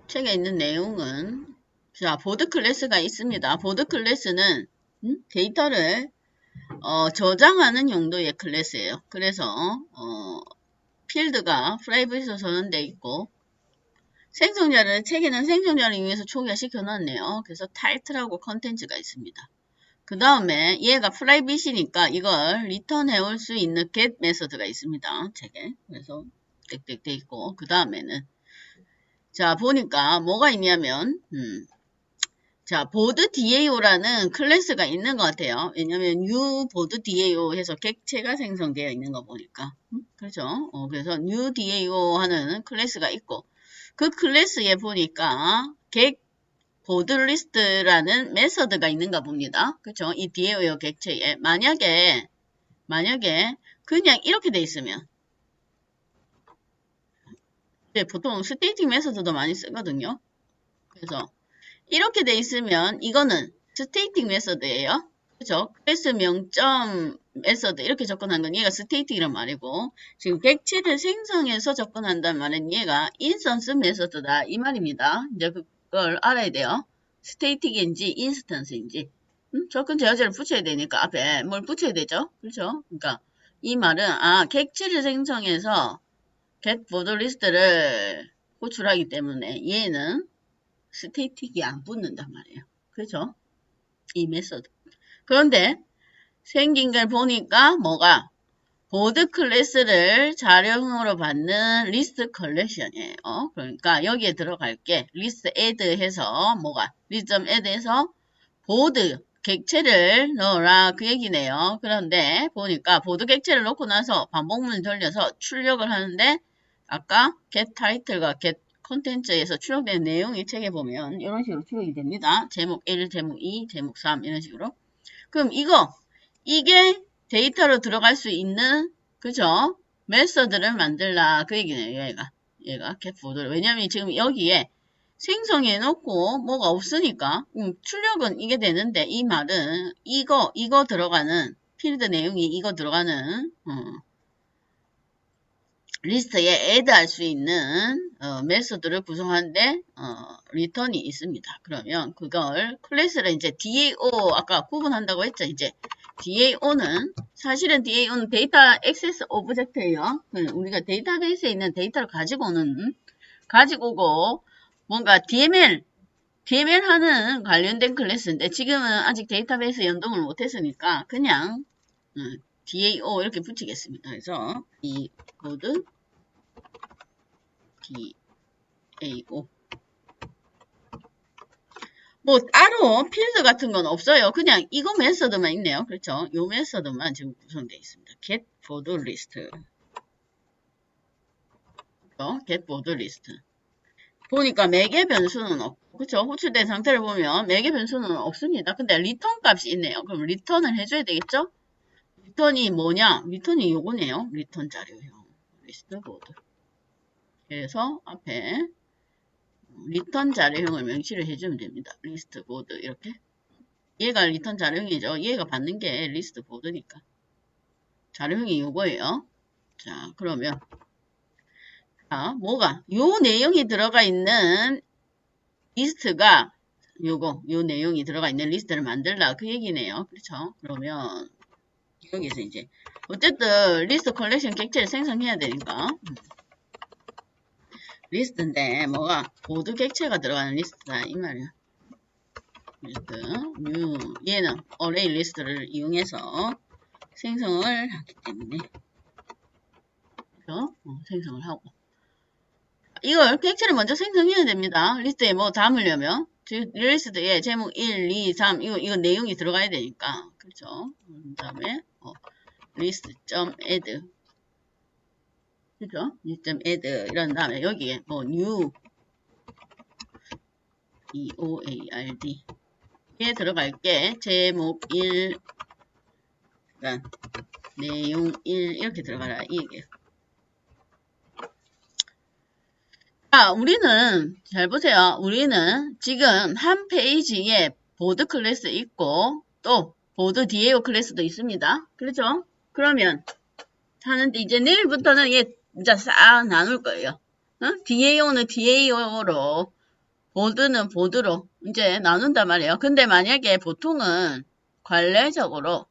책에 있는 내용은 자, 보드 클래스가 있습니다. 보드 클래스는 데이터를 저장하는 용도의 클래스예요. 그래서 필드가 프라이빗으로 선언되어 있고 책에는 생성자를 이용해서 초기화시켜 놨네요. 그래서 타이틀하고 컨텐츠가 있습니다. 그 다음에 얘가 프라이빗이니까 이걸 리턴 해올 수 있는 get 메서드가 있습니다. 책에. 그래서 땡땡 돼 있고 그 다음에는 자 보니까 뭐가 있냐면 자 보드 DAO라는 클래스가 있는 것 같아요. 왜냐면 new 보드 DAO 해서 객체가 생성되어 있는 거 보니까 그렇죠. 그래서 new DAO 하는 클래스가 있고 그 클래스에 보니까 객 보드 리스트라는 메서드가 있는가 봅니다. 그렇죠. 이 DAO 객체에 만약에 그냥 이렇게 돼 있으면 보통 스테이팅 메서드도 많이 쓰거든요. 그래서 이렇게 돼 있으면 이거는 스테이팅 메서드예요. 그죠? 클래스 명점 메서드 이렇게 접근한 건 얘가 스테이팅이란 말이고 지금 객체를 생성해서 접근한다는 말은 얘가 인스턴스 메서드다 이 말입니다. 이제 그걸 알아야 돼요. 스테이틱인지 인스턴스인지 접근 제어제를 붙여야 되니까 앞에 뭘 붙여야 되죠? 그렇죠? 그러니까 이 말은 객체를 생성해서 get 보드 리스트를 호출하기 때문에 얘는 스테이틱이 안 붙는단 말이에요. 그렇죠? 이 메소드. 그런데 생긴 걸 보니까 뭐가 보드 클래스를 자료형으로 받는 리스트 컬렉션이에요. 그러니까 여기에 들어갈 게 리스트 애드 해서 뭐가 리스트 애드 해서 보드 객체를 넣어라 그 얘기네요. 그런데 보니까 보드 객체를 넣고 나서 반복문을 돌려서 출력을 하는데 아까 get title과 get 콘텐츠에서 출력된 내용이 책에 보면 이런 식으로 출력이 됩니다. 제목 1, 제목 2, 제목 3 이런 식으로. 그럼 이게 데이터로 들어갈 수 있는 그죠? 메서드를 만들라 그 얘기네요. 얘가 get 보드를. 왜냐면 지금 여기에 생성해 놓고 뭐가 없으니까 출력은 이게 되는데 이 말은 이거 들어가는 필드 내용이 이거 들어가는 리스트에 add 할 수 있는 메소드를 구성하는데 리턴이 있습니다. 그러면 그걸 클래스를 이제 DAO 아까 구분한다고 했죠. 이제 DAO는 사실은 DAO는 데이터 액세스 오브젝트예요. 우리가 데이터베이스에 있는 데이터를 가지고 오고 뭔가 DML 하는 관련된 클래스인데 지금은 아직 데이터베이스 연동을 못했으니까 그냥 DAO 이렇게 붙이겠습니다. 그래서 이 코드 DAO 뭐 따로 필드 같은 건 없어요. 그냥 이거 메서드만 있네요. 그렇죠? 요 메서드만 지금 구성되어 있습니다. get board list get board list 보니까 매개 변수는 없고 그쵸? 호출된 상태를 보면 매개 변수는 없습니다. 근데 리턴 값이 있네요. 그럼 리턴을 해줘야 되겠죠? 리턴이 뭐냐? 리턴이 요거네요. 리턴 자료형 리스트 보드 그래서 앞에 리턴 자료형을 명시를 해주면 됩니다. 리스트 보드 이렇게 얘가 리턴 자료형이죠. 얘가 받는 게 리스트 보드니까 자료형이 요거예요. 자 그러면 요 내용이 들어가 있는 리스트가 요 내용이 들어가 있는 리스트를 만들라 그 얘기네요. 그렇죠? 그러면 여기서 이제 어쨌든 리스트 컬렉션 객체를 생성해야 되니까 리스트인데 뭐가 보드 객체가 들어가는 리스트다 이 말이야. 리스트 new 얘는 array 리스트를 이용해서 생성을 하기 때문에 그렇죠? 생성을 하고 이걸 객체를 먼저 생성해야 됩니다. 리스트에 뭐 담으려면 리스트에 제목 1, 2, 3 이거 내용이 들어가야 되니까 그렇죠? 그 다음에 list.add 그죠? list.add 이런 다음에 여기에 뭐 new EOARD 에 들어갈 게 제목 1 내용 1 이렇게 들어가라 이 얘기예요. 우리는 잘 보세요. 우리는 지금 한 페이지에 보드 클래스 있고 또 보드 DAO 클래스도 있습니다. 그렇죠? 그러면 하는데 이제 내일부터는 얘 이제 싹 나눌 거예요. DAO는 DAO로 보드는 보드로 이제 나눈단 말이에요. 근데 만약에 보통은 관례적으로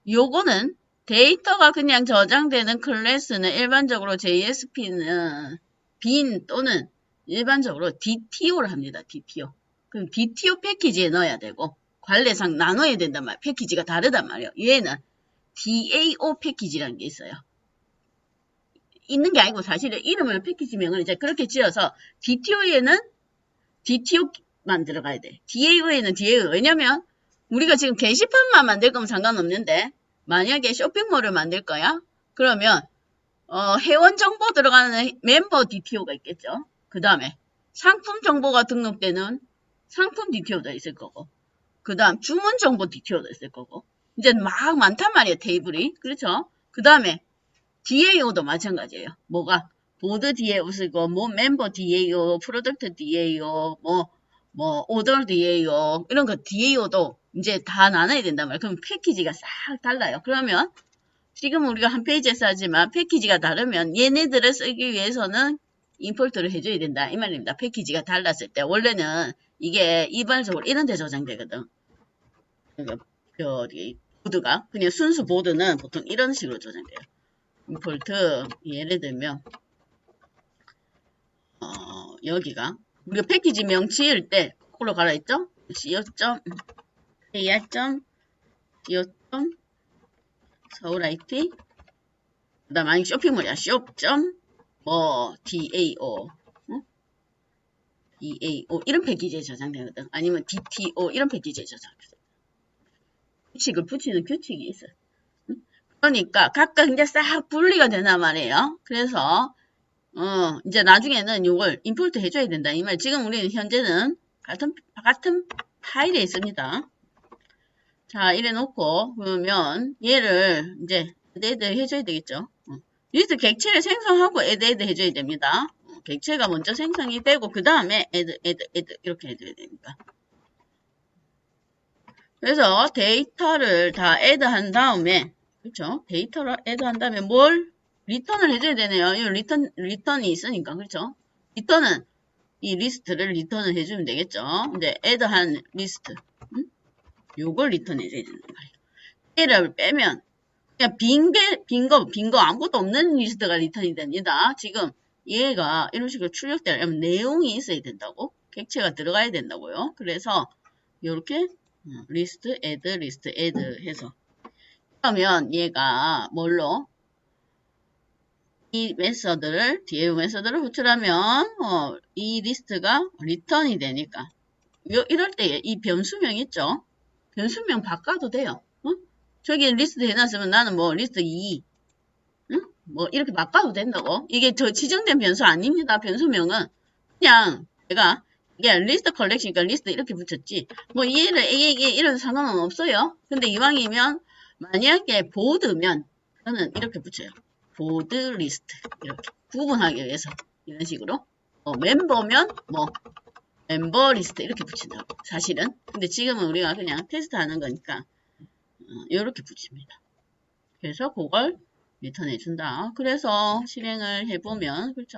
요거는 데이터가 그냥 저장되는 클래스는 일반적으로 JSP는 빈 또는 일반적으로 DTO를 합니다. DTO. 그럼 DTO 패키지에 넣어야 되고 관례상 나눠야 된단 말이에요. 패키지가 다르단 말이에요. 얘는 DAO 패키지라는 게 있어요. 있는 게 아니고 사실은 이름을 패키지명을 이제 그렇게 지어서 DTO에는 DTO만 들어가야 돼. DAO에는 DAO. 왜냐면 우리가 지금 게시판만 만들 거면 상관없는데 만약에 쇼핑몰을 만들 거야? 그러면 회원 정보 들어가는 멤버 DTO가 있겠죠. 그 다음에 상품 정보가 등록되는 상품 DTO도 있을 거고 그 다음 주문 정보 DTO도 있을 거고 이제 막 많단 말이에요. 테이블이. 그렇죠? 그 다음에 DAO도 마찬가지예요. 뭐가? 보드 DAO 쓰고 뭐 멤버 DAO, 프로덕트 DAO, 뭐 오더 DAO 이런 거 DAO도 이제 다 나눠야 된단 말이에요. 그럼 패키지가 싹 달라요. 그러면 지금 우리가 한 페이지에서 하지만 패키지가 다르면 얘네들을 쓰기 위해서는 임포트를 해줘야 된다. 이 말입니다. 패키지가 달랐을 때 원래는 이게 일반적으로 이런 데 저장되거든. 그러니까 보드가 그냥 순수 보드는 보통 이런 식으로 저장돼요. 임포트 예를 들면 여기가 우리가 패키지명 지을 때 거꾸로 가라 했죠? co.kr.co. 서울 IT 그 다음 아니 쇼핑몰이야. shop.dao DAO 이런 패키지에 저장되거든. 아니면 DTO 이런 패키지에 저장되거든. 규칙을 붙이는 규칙이 있어요. 그러니까 각각 이제 싹 분리가 되나 말이에요. 그래서 이제 나중에는 이걸 임포트 해줘야 된다. 이 말. 지금 우리는 현재는 같은 파일에 있습니다. 자, 이래 놓고 그러면 얘를 이제 애드 해줘야 되겠죠. 리스트 객체를 생성하고 애드 해줘야 됩니다. 객체가 먼저 생성이 되고 그 다음에 애드 이렇게 해줘야 됩니다. 그래서 데이터를 다 애드한 다음에 그렇죠? 데이터를 애드한 다음에 뭘 리턴을 해줘야 되네요. 이 리턴이 있으니까 그렇죠? 리턴은 이 리스트를 리턴을 해주면 되겠죠. 근데 애드한 리스트 요걸 리턴해줘야 된단 말이에요. 얘를 빼면 그냥 빈 거 아무것도 없는 리스트가 리턴이 됩니다. 지금 얘가 이런 식으로 출력되려면 내용이 있어야 된다고 객체가 들어가야 된다고요. 그래서 이렇게 리스트 애드 해서 그러면 얘가 뭘로 이 메서드를 DAO 메서드를 호출하면 이 리스트가 리턴이 되니까 이럴 때 이 변수명 있죠. 변수명 바꿔도 돼요. 저기 리스트 해놨으면 나는 뭐 리스트 2 뭐 이렇게 바꿔도 된다고. 이게 저 지정된 변수 아닙니다. 변수명은 그냥 제가 이게 리스트 컬렉션이니까 리스트 이렇게 붙였지 뭐 얘를 A 이런 상관은 없어요. 근데 이왕이면 만약에 보드면 저는 이렇게 붙여요. 보드 리스트 이렇게 구분하기 위해서 이런 식으로 멤버면 뭐 멤버 리스트 이렇게 붙인다고 사실은. 근데 지금은 우리가 그냥 테스트하는 거니까 이렇게 붙입니다. 그래서 그걸 리턴해 준다. 그래서 실행을 해보면 그렇죠.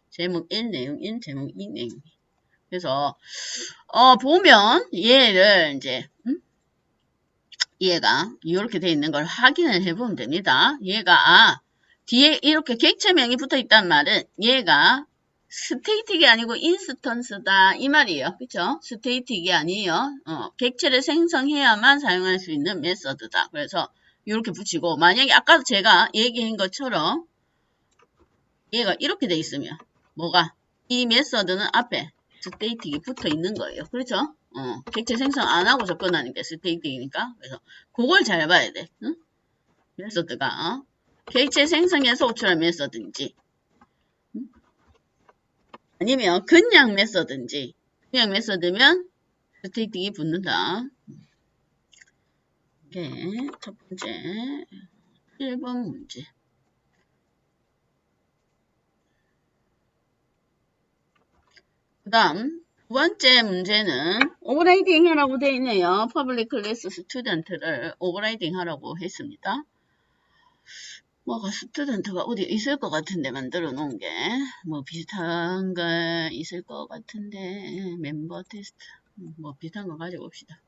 제목 1 내용 1 제목 2 내용 2. 그래서 보면 얘를 이제 얘가 이렇게 돼 있는 걸 확인을 해보면 됩니다. 얘가 뒤에 이렇게 객체명이 붙어 있단 말은 얘가 스테이틱이 아니고 인스턴스다 이 말이에요. 그쵸? 스테이틱이 아니에요. 객체를 생성해야만 사용할 수 있는 메서드다. 그래서 이렇게 붙이고 만약에 아까 제가 얘기한 것처럼 얘가 이렇게 돼 있으면 뭐가 이 메서드는 앞에 스테이틱이 붙어 있는 거예요. 그렇죠? 객체 생성 안 하고 접근하니까 스테이틱이니까 그래서 그걸 잘 봐야 돼. 응? 메서드가 객체 생성해서 호출한 메서드인지 아니면 그냥 메서드인지 그냥 메서드면 스테이틱이 붙는다. 이게 첫 번째 1번 문제. 그 다음 두 번째 문제는 오버라이딩 하라고 되어 있네요. 퍼블릭 클래스 스튜던트를 오버라이딩 하라고 했습니다. 뭐가 스튜던트가 어디 있을 것 같은데 만들어 놓은 게 뭐 비슷한 거 있을 것 같은데 멤버 테스트 뭐 비슷한 거 가지고 봅시다.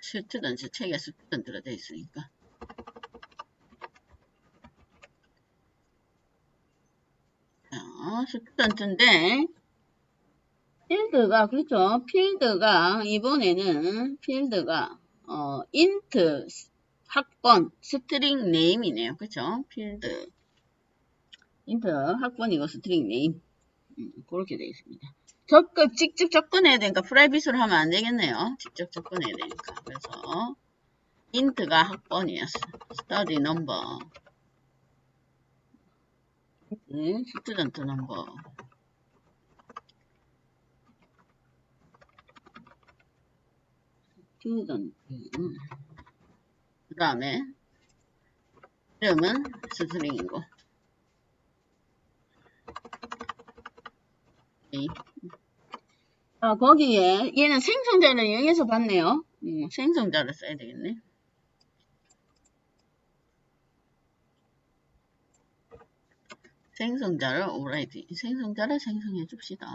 스튜던트 책에 스튜던트가 돼 있으니까 스튜던트인데 필드가 그렇죠. 필드가 이번에는 필드가 인트 학번 스트링 네임이네요. 그렇죠. 필드 인트 학번이고 스트링 네임 그렇게 되어 있습니다. 직접 접근해야 되니까 프라이빗으로 하면 안 되겠네요. 직접 접근해야 되니까. 그래서 인트가 학번이었어. study number 스튜던트 넘버 스튜던트 그 다음에 이름은 스트링이고 거기에 얘는 생성자를 이용해서 봤네요. 생성자를 써야 되겠네. 생성자를 오버라이드 생성자를 생성해 줍시다.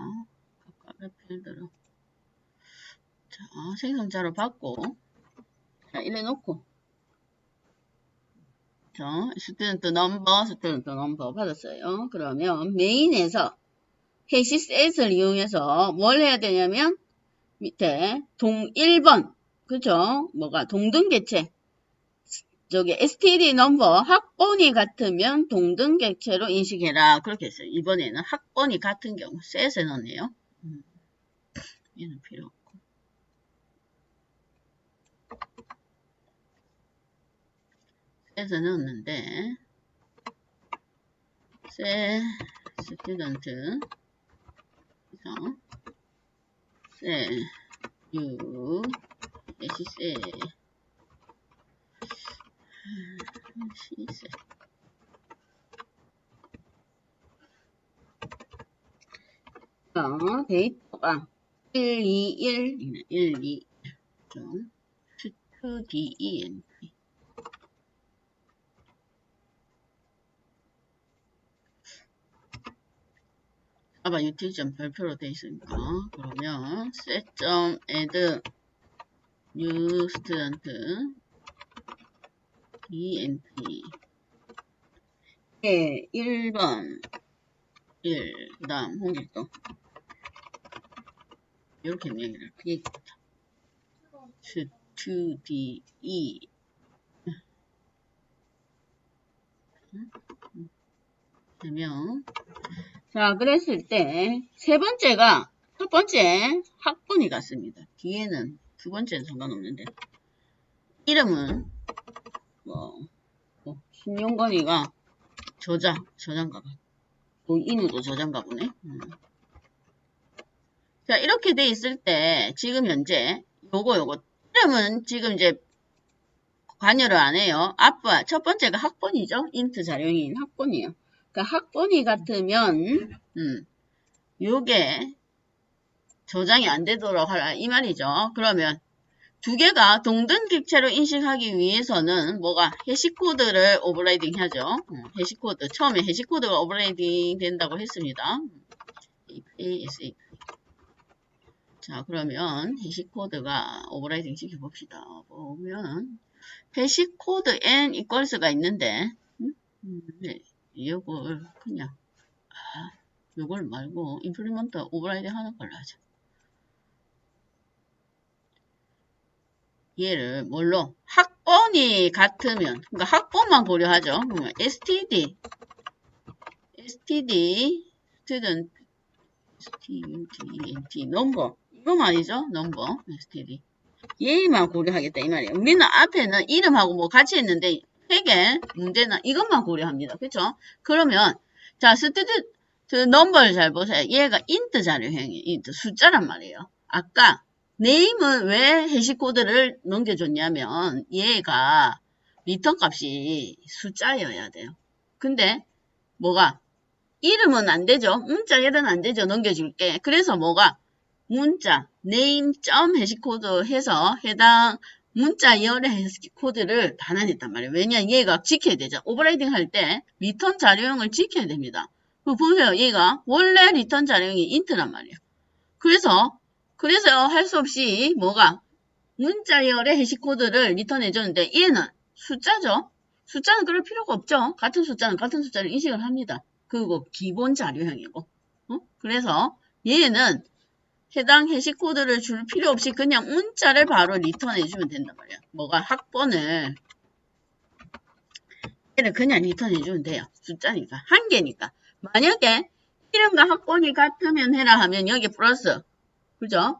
각각의 필드로 자 생성자로 받고 자 이래 놓고 자 스튜던트 넘버 받았어요. 그러면 메인에서 해시셋을 이용해서 뭘 해야 되냐면 밑에 1번 그죠? 뭐가 동등개체 저기 std 넘버 학번이 같으면 동등개체로 인식해라 그렇게 했어요. 이번에는 학번이 같은 경우 셋에 넣네요. 얘는 필요 없고 셋에 넣었는데 셋 스튜던트 셋 유 시셋 시셋 데이터가 121이네 121 2DENT 아마 유틸점 별표로 되어 있으니까 그러면 set.add new student DNT 1번 1 그 다음 홍길동 이렇게 얘기를 크게 to2DE 되면 자 그랬을 때 세 번째가 첫 번째 학번이 같습니다. 뒤에는 두 번째는 상관없는데 이름은 신용건이가 저장가 봐. 인우도 저장가 보네. 자 이렇게 돼 있을 때 지금 현재 요거 이름은 지금 이제 관여를 안 해요. 아빠 첫 번째가 학번이죠. 인트 자료인 학번이에요. 그러니까 학번이 같으면 요게 저장이 안 되도록 하라 이 말이죠. 그러면 두 개가 동등객체로 인식하기 위해서는 뭐가 해시코드를 오버라이딩 하죠. 해시코드 처음에 해시코드가 오버라이딩 된다고 했습니다. APSAP 자 그러면 해시코드가 오버라이딩 시켜봅시다. 보면 해시코드 n equals가 있는데 네, 이걸 그냥 요걸 말고 임플리먼트 오버라이딩 하는 걸로 하자. 얘를 뭘로 학번이 같으면 그러니까 학번만 고려하죠. 그러면 std student student 넘버 이거만이죠. 넘버 std 얘만 고려하겠다 이 말이에요. 우리는 앞에는 이름하고 뭐 같이 했는데 회계 문제는 이것만 고려합니다. 그렇죠? 그러면 자 스튜던트 넘버를 잘 보세요. 얘가 인트 자료형이에요. 인트 숫자란 말이에요. 아까 네임은 왜 해시코드를 넘겨줬냐면 얘가 리턴 값이 숫자여야 돼요. 근데 뭐가 이름은 안 되죠. 문자 얘는 안 되죠. 넘겨줄게. 그래서 뭐가 문자 name 점 해시코드 해서 해당 문자 열의 해시코드를 반환했단 말이에요. 왜냐 얘가 지켜야 되죠. 오버라이딩 할 때 리턴 자료형을 지켜야 됩니다. 그리고 보세요. 얘가 원래 리턴 자료형이 int란 말이에요. 그래서 할 수 없이 뭐가 문자열의 해시코드를 리턴해줬는데 얘는 숫자죠. 숫자는 그럴 필요가 없죠. 같은 숫자는 같은 숫자를 인식을 합니다. 그리고 기본 자료형이고. 그래서 얘는 해당 해시코드를 줄 필요 없이 그냥 문자를 바로 리턴해주면 된단 말이야. 뭐가 학번을 얘를 그냥 리턴해주면 돼요. 숫자니까. 한 개니까. 만약에 이름과 학번이 같으면 해라 하면 여기 플러스 그죠?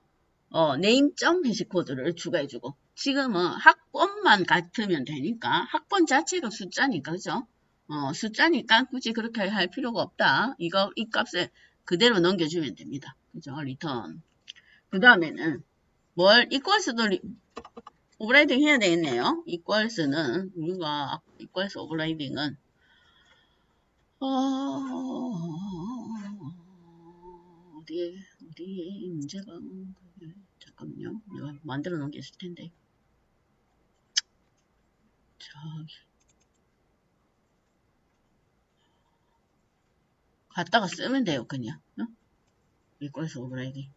네임점 해시코드를 추가해주고 지금은 학번만 같으면 되니까 학번 자체가 숫자니까 그죠? 숫자니까 굳이 그렇게 할 필요가 없다. 이 값을 그대로 넘겨주면 됩니다. 그죠? 리턴. 그 다음에는 뭘 equals도 오버라이딩 해야 되겠네요. equals는 우리가 equals 오버라이딩은 어디에 문제가 잠깐만요. 내가 만들어 놓은 게 있을 텐데. 저기. 갖다가 쓰면 돼요, 그냥. equals 오버라이딩.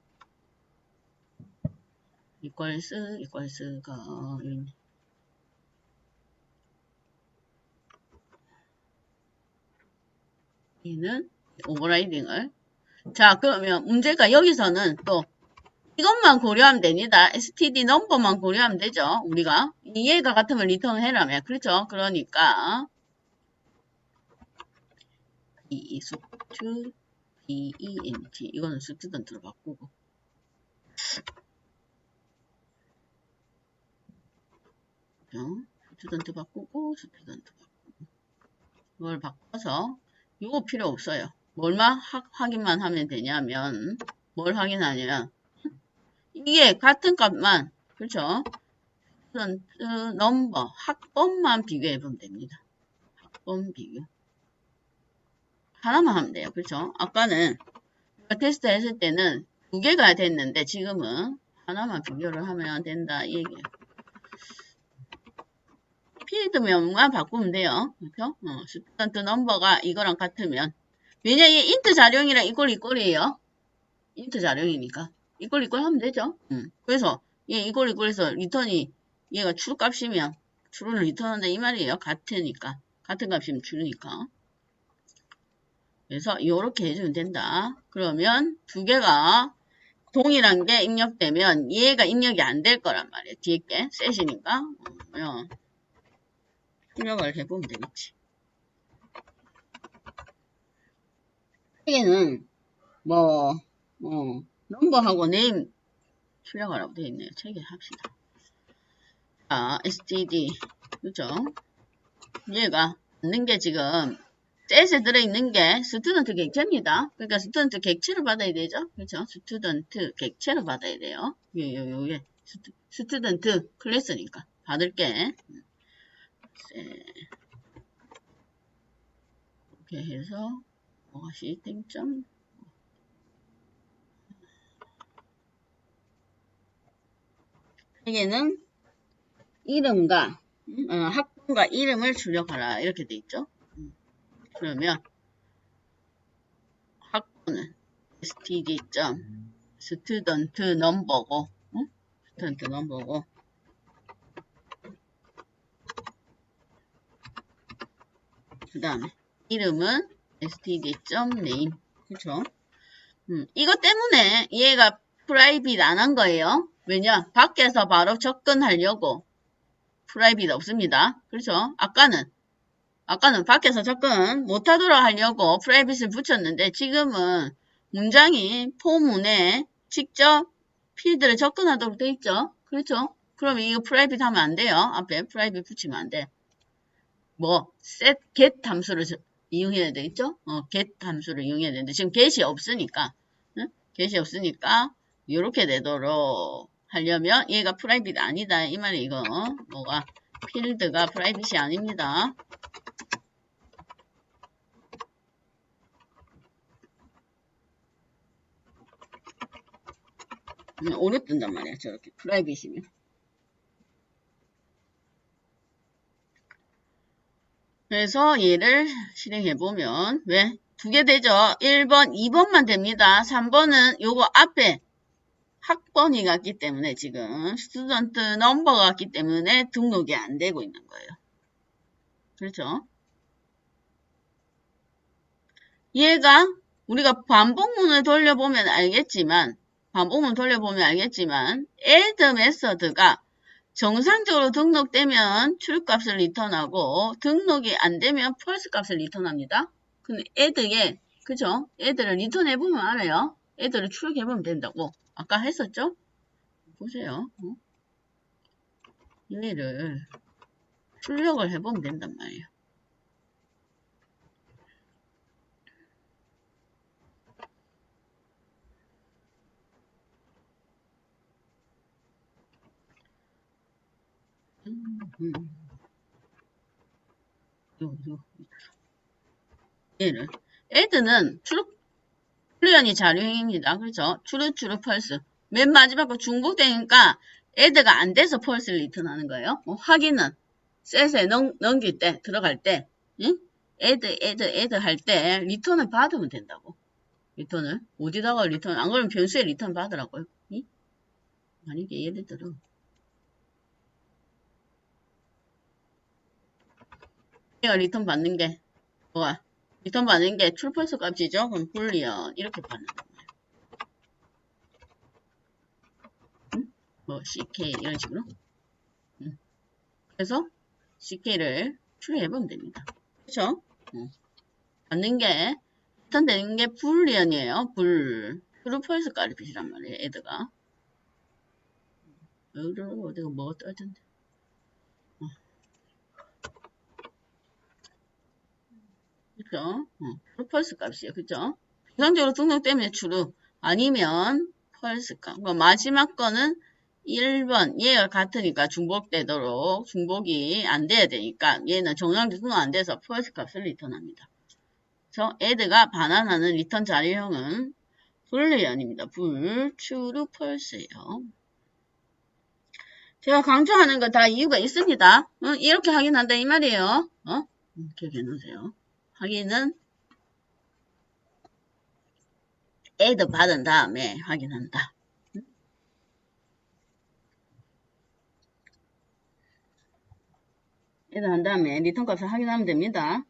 equals가, 얘는 오버라이딩을. 자, 그러면 문제가 여기서는 또 이것만 고려하면 됩니다. std 넘버만 고려하면 되죠. 우리가 얘가 같으면 리턴을 해라며. 그렇죠. 그러니까 student 이거는 student로 바꾸고 student 바꾸고 이걸 바꿔서 이거 필요 없어요. 뭘만 확인만 하면 되냐면 뭘 확인하냐면 이게 같은 값만 그렇죠. 넘버 학번만 비교해 보면 됩니다. 학번 비교 하나만 하면 돼요. 그렇죠. 아까는 테스트 했을 때는 두 개가 됐는데 지금은 하나만 비교를 하면 된다 이 얘기예요. 필드명만 바꾸면 돼요. 그렇죠? 스튜던트 넘버가 이거랑 같으면 왜냐 얘 인트 자료형이랑 이꼴이에요. 인트 자료형이니까 이꼴 하면 되죠. 그래서 얘 이꼴해서 리턴이 얘가 true 값이면 true를 리턴한다 이 말이에요. 같으니까 같은 값이면 true니까. 그래서 이렇게 해주면 된다. 그러면 두 개가 동일한 게 입력되면 얘가 입력이 안 될 거란 말이에요. 뒤에 게 셋이니까 입력을 해보면 되겠지. 책에는 넘버하고 네임 출력하라고 되어 있네요. 책에 합시다. 자, std 그죠? 얘가 있는 게 지금 셋에 들어있는 게 스튜던트 객체입니다. 그러니까 스튜던트 객체를 받아야 되죠. 그렇죠? 스튜던트 객체를 받아야 돼요. 요게 스튜던트 클래스니까 받을게. 이렇게 해서 시스템점 여기는 이름과 학번과 이름을 출력하라 이렇게 돼 있죠. 그러면 학번은 std.student number고 student number고 그 다음에 이름은 std.name 그쵸? 이것 때문에 얘가 프라이빗 안 한 거예요. 왜냐? 밖에서 바로 접근하려고 프라이빗 없습니다. 그렇죠? 아까는 밖에서 접근 못하도록 하려고 프라이빗을 붙였는데 지금은 문장이 포문에 직접 필드를 접근하도록 돼 있죠. 그렇죠? 그러면 이거 프라이빗 하면 안 돼요. 앞에 프라이빗 붙이면 안 돼. set get 함수를 이용해야 되겠죠? get 함수를 이용해야 되는데 지금 get이 없으니까 get이 없으니까 이렇게 되도록 하려면 얘가 프라이빗 아니다 이 말이 이거 뭐가 필드가 프라이빗이 아닙니다. 오류 뜬단 말이야. 저렇게 프라이빗이면. 그래서 얘를 실행해보면 왜? 두 개 되죠? 1번, 2번만 됩니다. 3번은 요거 앞에 학번이 갔기 때문에 지금 스튜던트 넘버가 갔기 때문에 등록이 안 되고 있는 거예요. 그렇죠? 얘가 우리가 반복문을 돌려보면 알겠지만 add 메서드가 정상적으로 등록되면 true 값을 리턴하고 등록이 안 되면 false 값을 리턴합니다. 근데 add에 그죠? add를 리턴해보면 알아요. add를 출력해보면 된다고 아까 했었죠? 보세요. 얘를 출력을 해보면 된단 말이에요. 얘를 add는 boolean이 자료행입니다. 그렇죠? true, false. 맨 마지막 거 중복되니까 add가 안 돼서 false를 리턴하는 거예요. 확인은 셋에 넘길 때 들어갈 때 응? add 할 때 리턴을 받으면 된다고. 리턴을 어디다가 리턴 안 그러면 변수에 리턴 받으라고요. 응? 만약에 예를 들어 얘가 리턴 받는 게 뭐야? 리턴 받는 게 true, false 값이죠. 그럼 boolean 이렇게 받는 거예요. 응? 뭐 ck 이런 식으로. 응. 그래서 ck를 추리해보면 됩니다. 그렇죠? 받는 게 리턴 되는 게 boolean이에요. true, false 값이란 말이에요. add가. 어디가 뭐가 떠야 텐데. 그죠? true, false 값이에요. 그죠? 정상적으로 등록되면 true, 아니면 false 값. 마지막 거는 1번, 얘가 같으니까 중복되도록, 중복이 안 돼야 되니까, 얘는 정상적으로 등록 안 돼서 false 값을 리턴합니다. 그래서 add가 반환하는 리턴 자료형은 boolean입니다. true, false예요. 제가 강조하는 거 다 이유가 있습니다. 이렇게 확인한다 이 말이에요. 기억해 놓으세요. 확인은 add 받은 다음에 확인한다. add 한 다음에 리턴 값을 확인하면 됩니다.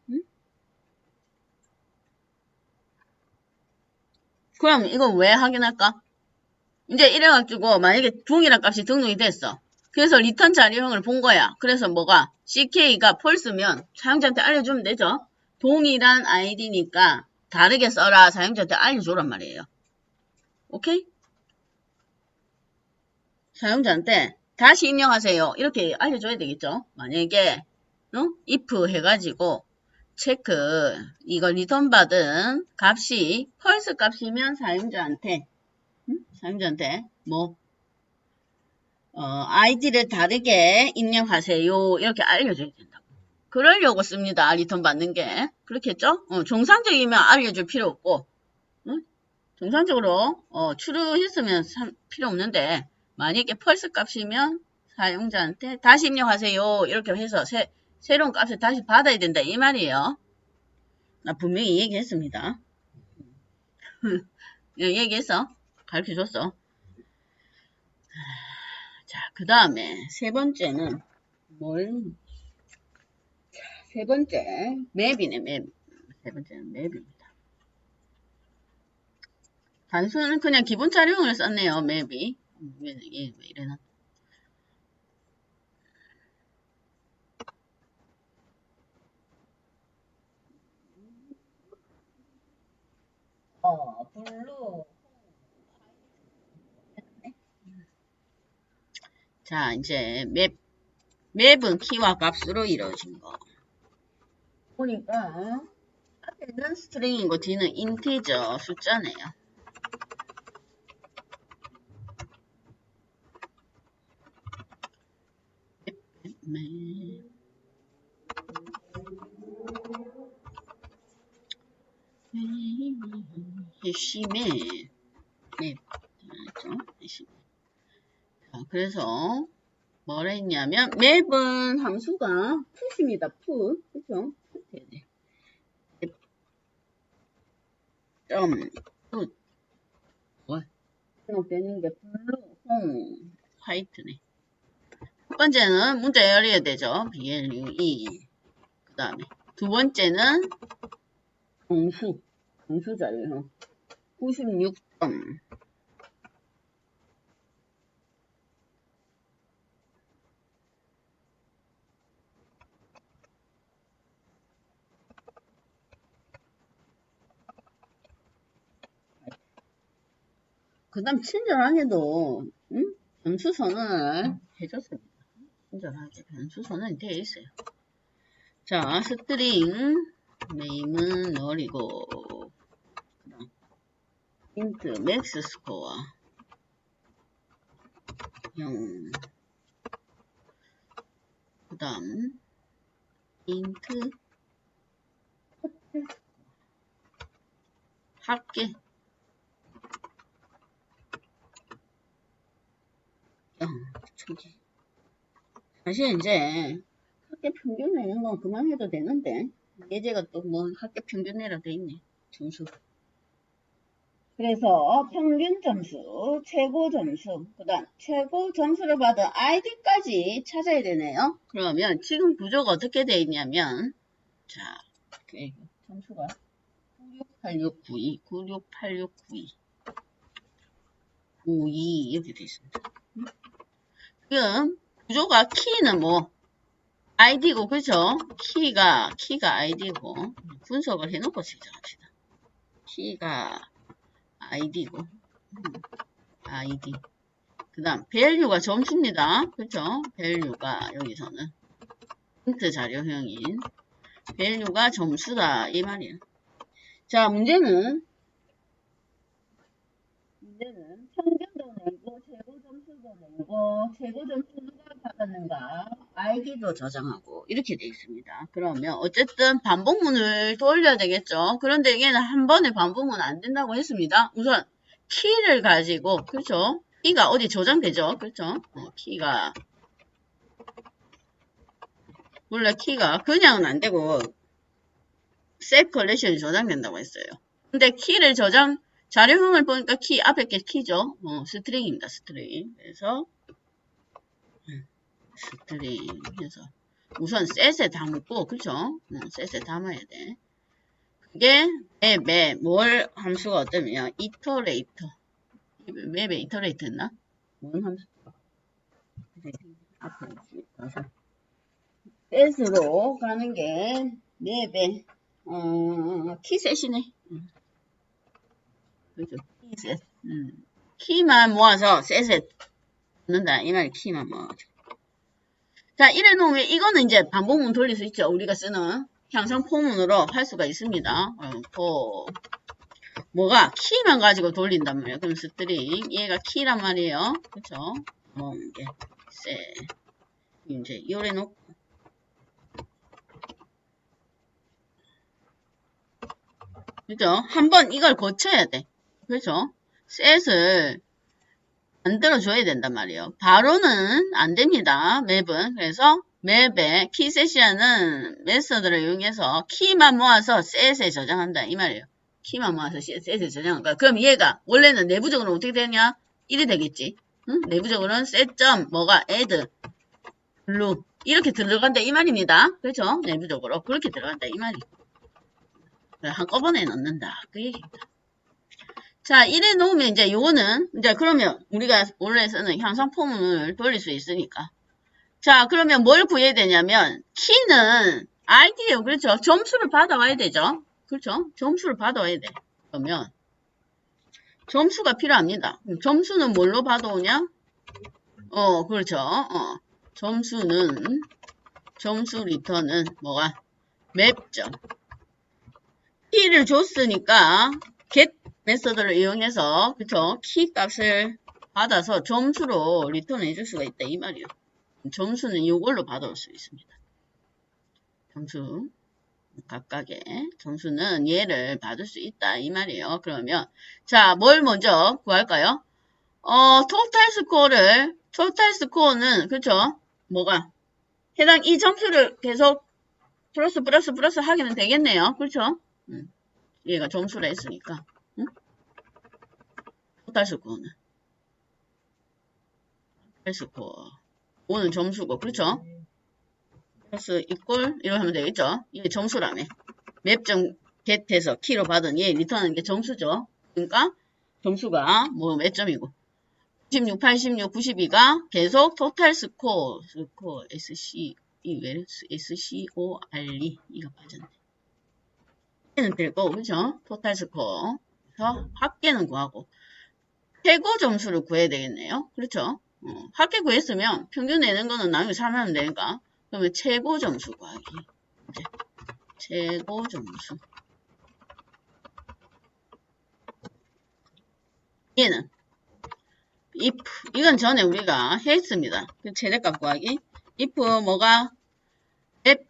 그럼 이거 왜 확인할까? 이제 이래가지고 만약에 동일한 값이 등록이 됐어. 그래서 리턴 자료형을 본 거야. 그래서 뭐가 ck가 false면 사용자한테 알려주면 되죠. 동일한 id니까 다르게 써라 사용자한테 알려주란 말이에요. 오케이? 사용자한테 다시 입력하세요. 이렇게 알려줘야 되겠죠. 만약에 if 해가지고 체크 이거 리턴 받은 값이 false 값이면 사용자한테 뭐 아이디를 다르게 입력하세요. 이렇게 알려줘야 된다고. 그러려고 씁니다. 리턴 받는 게. 그렇겠죠? 정상적이면 알려줄 필요 없고 정상적으로 true 했으면 필요 없는데 만약에 false 값이면 사용자한테 다시 입력하세요. 이렇게 해서 새로운 값을 다시 받아야 된다. 이 말이에요. 나 분명히 얘기했습니다. 얘기했어. 가르쳐줬어. 자, 그 다음에 세 번째는 세 번째 맵이네. 맵. 세 번째는 맵입니다. 단순은 그냥 기본 촬영을 썼네요. 맵이. 왜 이래나? 블루. 자, 이제 맵은 키와 값으로 이루어진 거. 보니까 앞에는 스트링이고 뒤는 인티저 숫자네요. 해시맵 맵. 그래서 뭐라 했냐면 맵은 함수가 풋입니다. 풋. 그죠? 점 풋. 되는 게 블루, 홍, 화이트네. 첫 번째는 문제 열어야 되죠. BLUE. 그 다음에 두 번째는 정수 자료 96점. 그 다음 친절하게도 변수 선언을 해줬습니다. 친절하게 변수 선언이 되어 있어요. 자, 스트링 네임은 널이고 인트 맥스 스코어 0. 그 다음 인트 합계 0. 초기. 사실 이제 학교 평균 내는 건 그만해도 되는데 예제가 또 뭐 학교 평균 내라 돼 있네. 점수. 그래서 평균 점수, 최고 점수, 그 다음 최고 점수를 받은 아이디까지 찾아야 되네요. 그러면 지금 구조가 어떻게 되어 있냐면 자, 점수가 968692, 968692, 92 이렇게 되어 있습니다. 지금 구조가 키는 뭐 아이디고 그죠? 키가 아이디고 분석을 해놓고 시작합시다. 키가 아이디고 아이디 그 다음 밸류가 점수입니다. 그죠? 밸류가 여기서는 힌트 자료형인 밸류가 점수다 이 말이에요. 자, 문제는 평균도 내고 최고 점수도 내고 최고 점수 누가 받았는가 아이디도 저장하고 이렇게 돼 있습니다. 그러면 어쨌든 반복문을 돌려야 되겠죠. 그런데 얘는 한 번에 반복문 안 된다고 했습니다. 우선 키를 가지고 그렇죠. 키가 어디 저장되죠. 그렇죠. 키가 원래 키가 그냥은 안 되고 셀 컬렉션이 저장된다고 했어요. 근데 키를 저장 자료형을 보니까 키 앞에 게 키죠. 스트링입니다. 스트링. 그래서 스트링 해서 우선 셋에 담고 그쵸? 셋에 담아야 돼. 그게 맵에 뭘 함수가 어떠면 이터레이터 맵에 이터레이터 했나? 뭔 함수? 앞에 가서 셋으로 가는 게 맵에 키셋이네. 그죠? 키셋. 키만 모아서 셋에 넣는다. 이 말이 키만 모아가지고. 자, 이래 놓으면 이거는 이제 반복문 돌릴 수 있죠. 우리가 쓰는 향상 포문으로 할 수가 있습니다. 뭐가 키만 가지고 돌린단 말이에요. 그럼 스트링 얘가 키란 말이에요. 그쵸? 이게 세 이제 요래 놓고 그죠? 한번 이걸 고쳐야 돼. 그죠? 셋을 만들어줘야 된단 말이에요. 바로는 안 됩니다. 맵은. 그래서 맵에 키셋이라는 메서드를 이용해서 키만 모아서 셋에 저장한다. 이 말이에요. 키만 모아서 셋에 저장한 거야. 그럼 얘가 원래는 내부적으로 어떻게 되냐? 1이 되겠지. 응? 내부적으로는 셋점 뭐가 add blue 이렇게 들어간다 이 말입니다. 그렇죠? 내부적으로 그렇게 들어간다 이 말이에요. 한꺼번에 넣는다. 그 얘기입니다. 자, 이래 놓으면 이제 요거는 이제 그러면 우리가 원래 쓰는 향상 포문을 돌릴 수 있으니까. 자, 그러면 뭘 구해야 되냐면 키는 아이디예요. 그렇죠? 점수를 받아와야 되죠. 그렇죠? 점수를 받아와야 돼. 그러면 점수가 필요합니다. 점수는 뭘로 받아오냐? 그렇죠. 점수 리턴은 뭐가? 맵점. 키를 줬으니까 get 메서드를 이용해서 그쵸? 키 값을 받아서 점수로 리턴 해줄 수가 있다 이 말이에요. 점수는 이걸로 받아올 수 있습니다. 점수 각각의 점수는 얘를 받을 수 있다 이 말이에요. 그러면 자, 뭘 먼저 구할까요? 토탈 스코어를 토탈 스코어는, 그쵸? 뭐가? 해당 이 점수를 계속 플러스 하기는 되겠네요. 그렇죠? 얘가 점수라 했으니까. 응? 토탈 스코어는. 토탈 스코어. 5는 점수고, 그렇죠? 플러스 이꼴 이렇게 하면 되겠죠? 이게 점수라며. 맵점 get해서 키로 받은 얘 리턴하는 게 점수죠. 그러니까 점수가 뭐 몇 점이고. 96, 86, 92가 계속 토탈 스코어, SC, SCORE, 이가 빠졌네. 얘는 될 거고, 그죠? 토탈 스코어. 그래서 합계는 구하고, 최고 점수를 구해야 되겠네요. 그렇죠? 합계 구했으면 평균 내는 거는 나중에 참여하면 되니까. 그러면 최고 점수 구하기. 이제 최고 점수. 얘는 if, 이건 전에 우리가 했습니다. 최대값 구하기. if 뭐가 get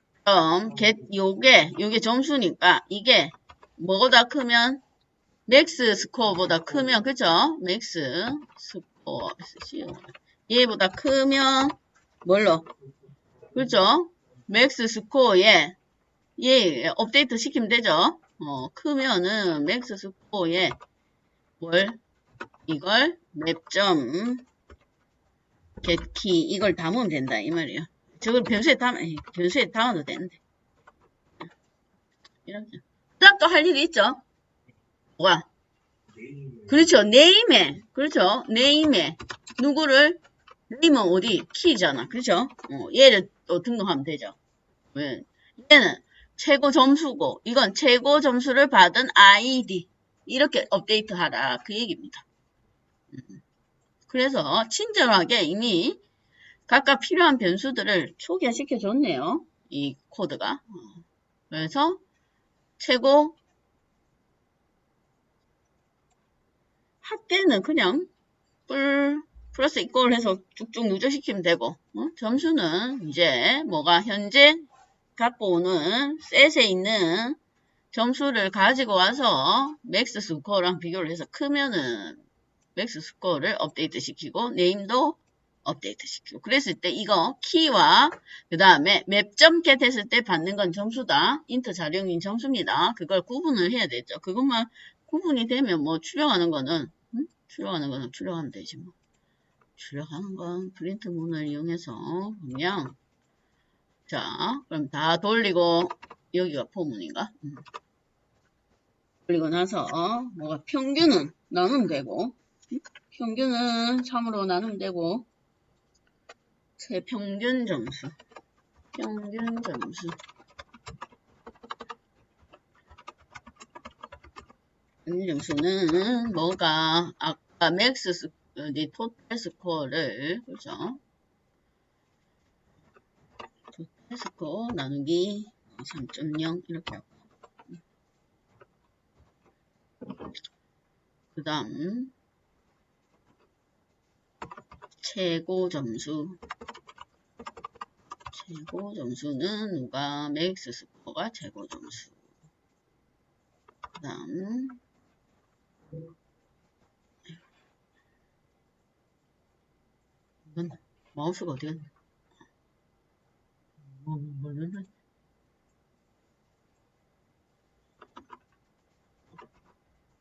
요게 점수니까 이게 뭐보다 크면 맥스 스코어보다 크면 그죠? 맥스 스코어 얘보다 크면 뭘로? 그죠? 맥스 스코어에 얘 업데이트 시키면 되죠? 크면은 맥스 스코어에 뭘? 이걸 맵점 get키 이걸 담으면 된다 이 말이에요. 저걸 변수에 담아도 되는데. 이렇게. 그다음 또 할 일이 있죠. 뭐가? 그렇죠. 네임에. 그렇죠. 네임에. 누구를? 네임은 어디? 키잖아. 그렇죠? 얘를 또 등록하면 되죠. 왜? 얘는 최고 점수고, 이건 최고 점수를 받은 아이디. 이렇게 업데이트 하라. 그 얘기입니다. 그래서 친절하게 이미 각각 필요한 변수들을 소개시켜 줬네요. 이 코드가. 그래서 최고 합계는 그냥 플러스 이꼴 해서 쭉쭉 누적시키면 되고, 점수는 이제 뭐가 현재 갖고 오는 셋에 있는 점수를 가지고 와서 맥스 스코어랑 비교를 해서 크면은 맥스 스코어를 업데이트 시키고 네임도 업데이트 시키고 그랬을 때 이거 키와 그 다음에 맵점 get 했을 때 받는 건 점수다. 인트 자료인 점수입니다. 그걸 구분을 해야 되죠. 그것만 구분이 되면 뭐 출력하는 거는 출력하면 되지 뭐. 출력하는 건 프린트 문을 이용해서 그냥 자 그럼 다 돌리고 여기가 포문인가? 돌리고 나서 뭐가 평균은 나누면 되고 평균은 3으로 나누면 되고 평균 점수 평균 점수는 뭐가 아까 맥스 토탈 스코어를 그죠? 토탈 스코어 나누기 3.0 이렇게 하고 그 다음 최고 점수는 누가 맥스 스코어가 최고 점수 그 다음 이건 마우스가 어디 갔나? 뭐는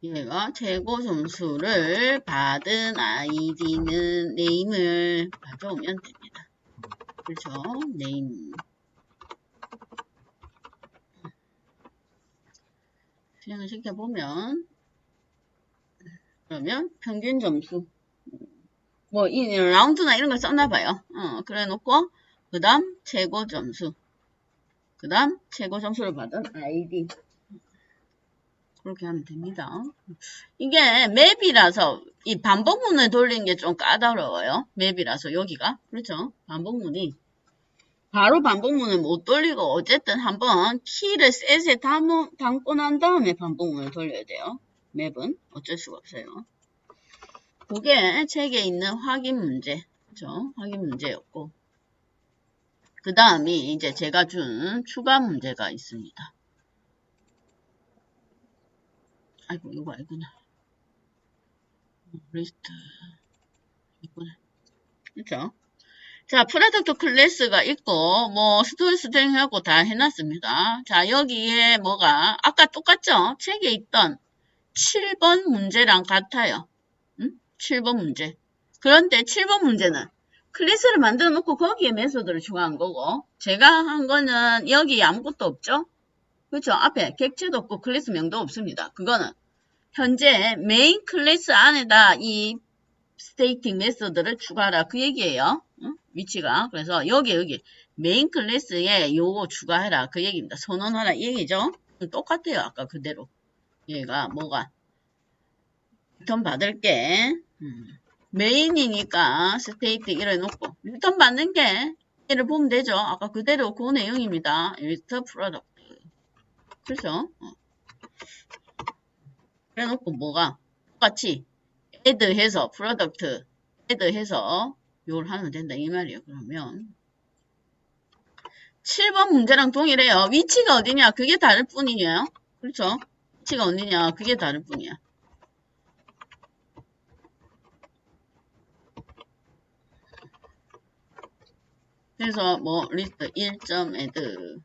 얘가 최고 점수를 받은 아이디는 네임을 가져오면 됩니다. 그렇죠? 네임. 실행을 시켜보면 그러면 평균 점수 뭐 이 라운드나 이런 걸 썼나봐요. 그래 놓고 그 다음 최고 점수 그 다음 최고 점수를 받은 아이디 그렇게 하면 됩니다. 이게 맵이라서 이 반복문을 돌리는 게 좀 까다로워요. 맵이라서 여기가 그렇죠? 반복문이 바로 반복문을 못 돌리고 어쨌든 한번 키를 셋에 담고 난 다음에 반복문을 돌려야 돼요. 맵은 어쩔 수가 없어요. 그게 책에 있는 확인 문제, 그죠? 확인 문제였고 그 다음이 이제 제가 준 추가 문제가 있습니다. 아이고 이거 아니구나. 리스트 이거네. 그렇죠? 자, 프로덕트 클래스가 있고, 뭐, 스트링 하고 다 해놨습니다. 자, 여기에 뭐가, 아까 똑같죠? 책에 있던 7번 문제랑 같아요. 7번 문제. 그런데 7번 문제는 클래스를 만들어 놓고 거기에 메소드를 추가한 거고, 제가 한 거는 여기 아무것도 없죠? 그렇죠? 앞에 객체도 없고 클래스명도 없습니다. 그거는 현재 메인 클래스 안에다 이 스테이팅 메소드를 추가하라 그 얘기예요. 위치가. 그래서 여기 메인 클래스에 요거 추가해라 그 얘기입니다. 선언하라 이 얘기죠. 똑같아요. 아까 그대로. 얘가 뭐가 리턴 받을게. 메인이니까 스테이트 이래놓고 리턴 받는 게 얘를 보면 되죠. 아까 그대로 그 내용입니다. 리턴 프로덕트. 그렇죠? 그래놓고 뭐가 똑같이 add 해서 프로덕트 add 해서 요걸 하면 된다 이 말이에요. 그러면 7번 문제랑 동일해요. 위치가 어디냐 그게 다를 뿐이에요. 그렇죠? 위치가 어디냐 그게 다를 뿐이야. 그래서 뭐 리스트 1.add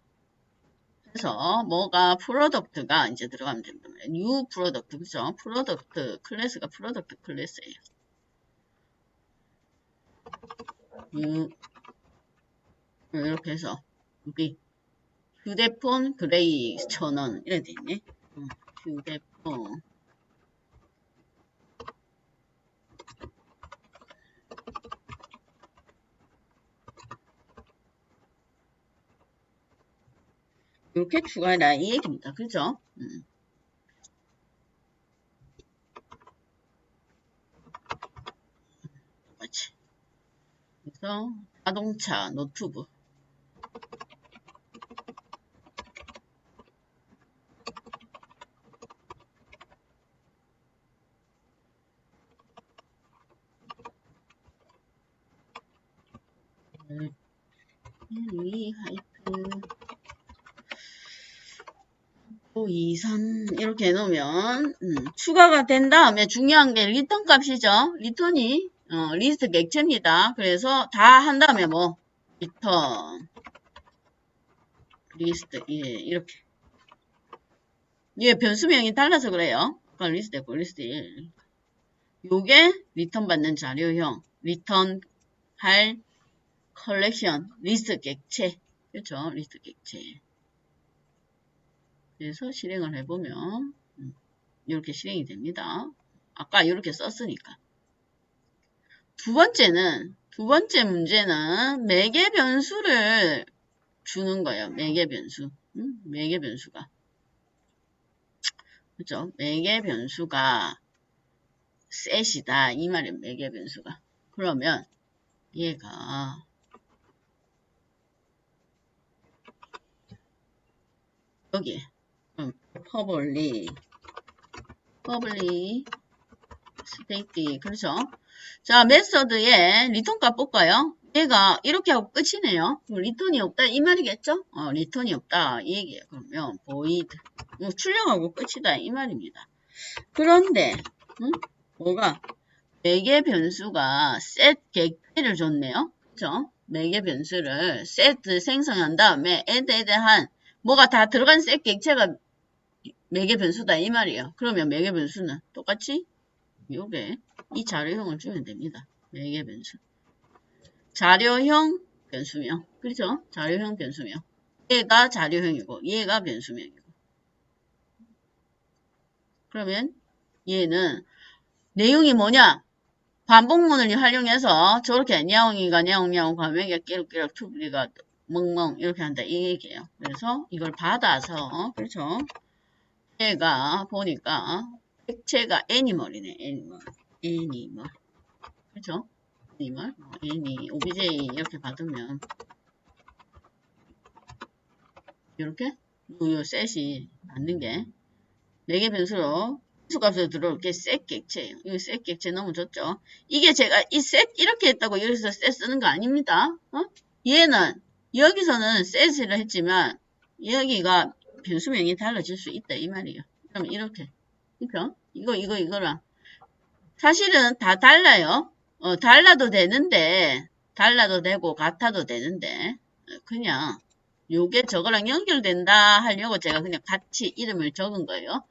해서 뭐가 프로덕트가 이제 들어가면 된단 말이에요. new 프로덕트 그죠? 프로덕트 클래스가 프로덕트 클래스예요. new 이렇게 해서 여기 휴대폰 그레이 1000원 이렇게 돼 있네. 휴대폰 이렇게 추가해라 이 얘기입니다. 그죠? 똑같이. 그래서 자동차 노트북 이 하이프 2, 3 이렇게 해놓으면 추가가 된 다음에 중요한 게 리턴 값이죠. 리턴이 리스트 객체입니다. 그래서 다 한 다음에 뭐 리턴 리스트 예, 이렇게 예, 변수명이 달라서 그래요. 아까 리스트였고 리스트 1 요게 리턴 받는 자료형 리턴 할 컬렉션 리스트 객체 그렇죠. 리스트 객체 그래서 실행을 해보면 이렇게 실행이 됩니다. 아까 이렇게 썼으니까. 두 번째 문제는 매개 변수를 주는 거예요. 매개 변수. 매개 변수가. 그죠? 매개 변수가 셋이다. 이 말이에요. 매개 변수가. 그러면 얘가 여기 public state 그렇죠? 자, 메서드에 리턴 값 볼까요? 얘가 이렇게 하고 끝이네요. 리턴이 없다 이 말이겠죠? 리턴이 없다 이 얘기예요. 그러면 void 출력하고 끝이다 이 말입니다. 그런데 뭐가 매개 변수가 set 객체를 줬네요. 그렇죠? 매개 변수를 set 생성한 다음에 add 한 뭐가 다 들어간 set 객체가 매개 변수다 이 말이에요. 그러면 매개 변수는 똑같이 요게 이 자료형을 주면 됩니다. 매개 변수. 자료형 변수명. 그렇죠? 자료형 변수명. 얘가 자료형이고 얘가 변수명이고. 그러면 얘는 내용이 뭐냐? 반복문을 활용해서 저렇게 냐옹이가 냐옹냐옹 과명이가 끼룩끼룩 투블리가 멍멍 이렇게 한다 이 얘기예요. 그래서 이걸 받아서 그렇죠? 얘가 보니까 객체가 애니멀이네. 애니멀. 그렇죠? 애니멀. 애니 obj 이렇게 받으면 이렇게 요 셋이 맞는 게 4개 변수로 수값으로 들어올 게 셋 객체예요. 이거 셋 객체 너무 좋죠? 이게 제가 이 셋 이렇게 했다고 여기서 셋 쓰는 거 아닙니다. 얘는 여기서는 셋을 했지만 여기가 변수명이 달라질 수 있다 이 말이에요. 그럼 이렇게 그렇죠? 이거랑 사실은 다 달라요. 달라도 되고 같아도 되는데 그냥 요게 저거랑 연결된다 하려고 제가 그냥 같이 이름을 적은 거예요.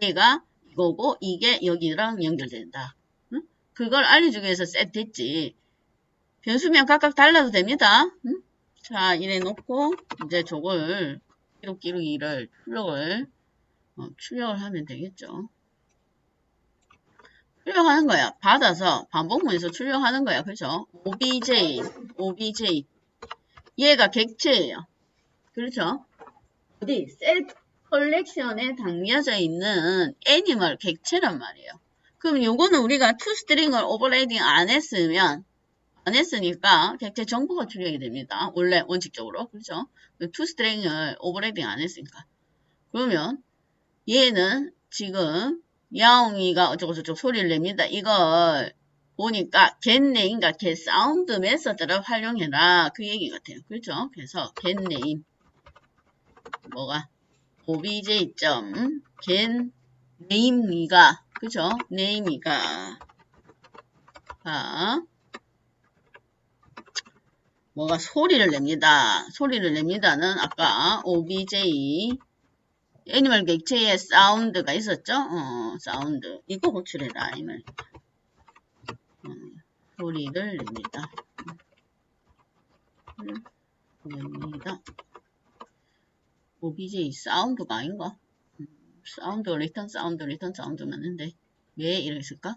얘가 이거고 이게 여기랑 연결된다. 응? 그걸 알려주기 위해서 셋 됐지. 변수면 각각 달라도 됩니다. 응? 자, 이래 놓고 이제 저걸 기록기를 출력을 하면 되겠죠. 출력하는 거야. 받아서 반복문에서 출력하는 거야. 그죠? obj 얘가 객체예요. 그렇죠? 어디 셀 컬렉션에 담겨져 있는 애니멀 객체란 말이에요. 그럼 요거는 우리가 toString을 오버레이딩 안 했으니까 객체 정보가 출력이 됩니다. 원래 원칙적으로. 그렇죠? toString을 오버레이딩 안 했으니까. 그러면 얘는 지금 야옹이가 어쩌고저쩌고 소리를 냅니다. 이걸 보니까 getName과 getSound 메서드를 활용해라. 그 얘기 같아요. 그렇죠? 그래서 getName 뭐가 obj. getName이가 그죠? name이가 뭐가 소리를 냅니다. 소리를 냅니다는 아까 obj 애니멀 객체에 사운드가 있었죠? 사운드. 이거 호출해라. 이 말. 소리를 냅니다. 냅니다. obj 사운드가 아닌가? 사운드, 리턴 사운드 맞는데. 왜 이랬을까?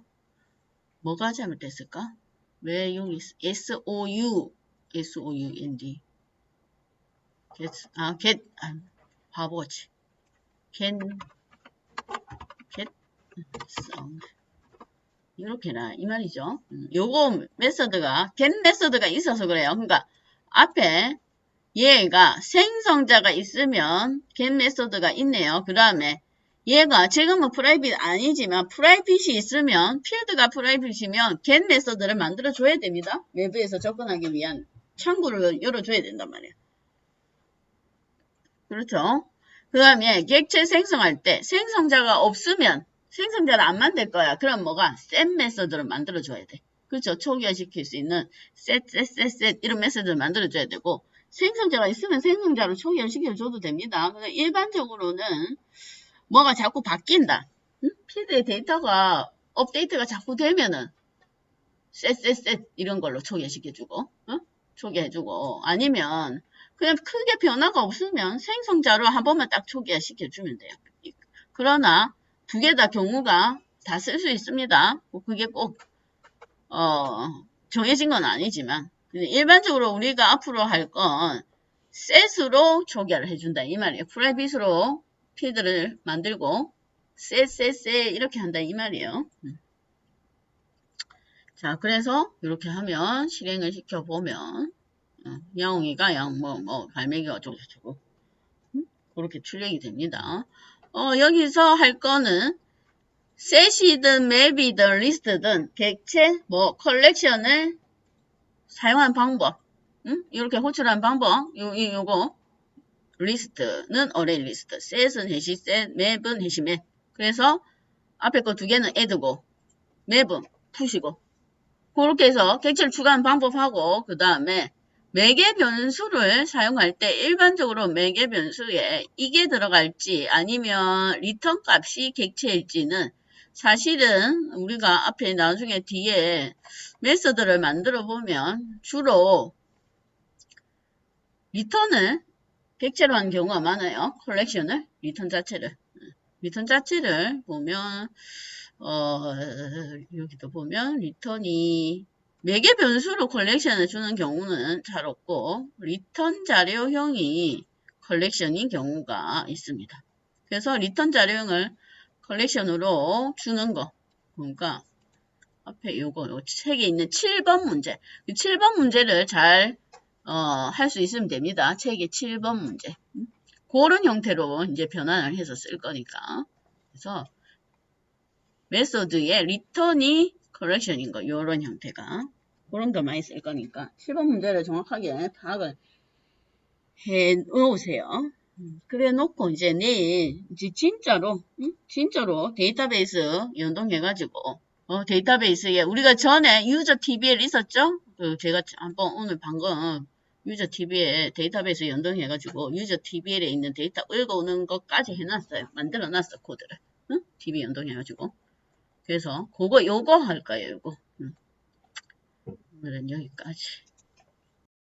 뭐가 잘못됐을까? 왜 여기 sound. get, 바보같이. get sound. 이렇게나 이 말이죠. 요거 메서드가 get 메서드가 있어서 그래요. 그러니까 앞에 얘가 생성자가 있으면 get 메서드가 있네요. 그 다음에 얘가 지금은 프라이빗 아니지만 프라이빗이 있으면 필드가 프라이빗이면 get 메서드를 만들어 줘야 됩니다. 외부에서 접근하기 위한 창구를 열어줘야 된단 말이에요. 그렇죠? 그 다음에 객체 생성할 때 생성자가 없으면 생성자를 안 만들 거야. 그럼 뭐가 set 메서드를 만들어 줘야 돼. 그렇죠? 초기화시킬 수 있는 set 이런 메서드를 만들어 줘야 되고 생성자가 있으면 생성자로 초기화시켜 줘도 됩니다. 근데 일반적으로는 뭐가 자꾸 바뀐다. 필드의 데이터가 업데이트가 자꾸 되면은 set 이런 걸로 초기화시켜주고 초기화해주고 아니면 그냥 크게 변화가 없으면 생성자로 한 번만 딱 초기화시켜주면 돼요. 그러나 두 개 다 경우가 다 쓸 수 있습니다. 그게 꼭 정해진 건 아니지만 일반적으로 우리가 앞으로 할 건 set으로 초기화를 해준다 이 말이에요. 프라이빗으로 필드를 만들고 set 이렇게 한다 이 말이에요. 자, 그래서 이렇게 하면 실행을 시켜보면 야옹이가 갈매기가 어쩌고저쩌고 그렇게 출력이 됩니다. 여기서 할 거는 set이든 map이든 list든 객체 컬렉션을 사용한 방법 이렇게 호출한 방법 요거 리스트는 array 리스트 set은 해시 set map은 해시 map 그래서 앞에 거 두 개는 add고 map은 push고 그렇게 해서 객체를 추가하는 방법하고 그 다음에 매개 변수를 사용할 때 일반적으로 매개 변수에 이게 들어갈지 아니면 리턴 값이 객체일지는 사실은 우리가 앞에 나중에 뒤에 메서드를 만들어 보면 주로 리턴을 객체로 한 경우가 많아요. 컬렉션을 리턴 자체를 보면 여기도 보면 리턴이 매개 변수로 컬렉션을 주는 경우는 잘 없고 리턴 자료형이 컬렉션인 경우가 있습니다. 그래서 리턴 자료형을 컬렉션으로 주는 거 그러니까 앞에 요거 책에 있는 7번 문제 7번 문제를 잘 할 수 있으면 됩니다. 책의 7번 문제 그런 형태로 이제 변환을 해서 쓸 거니까 그래서 메소드의 리턴이 컬렉션인 거 요런 형태가 그런 거 많이 쓸 거니까 7번 문제를 정확하게 파악을 해 놓으세요. 그래 놓고 이제 내일 이제 진짜로 데이터베이스 연동해 가지고 데이터베이스에 우리가 전에 유저 TBL 있었죠? 제가 한번 오늘 방금 유저 TBL 데이터베이스 연동해가지고 유저 TBL에 있는 데이터 읽어오는 것까지 해놨어요. 만들어놨어 코드를. 응? TB 연동해가지고. 그래서 요거 할 거예요. 요거. 오늘은 여기까지.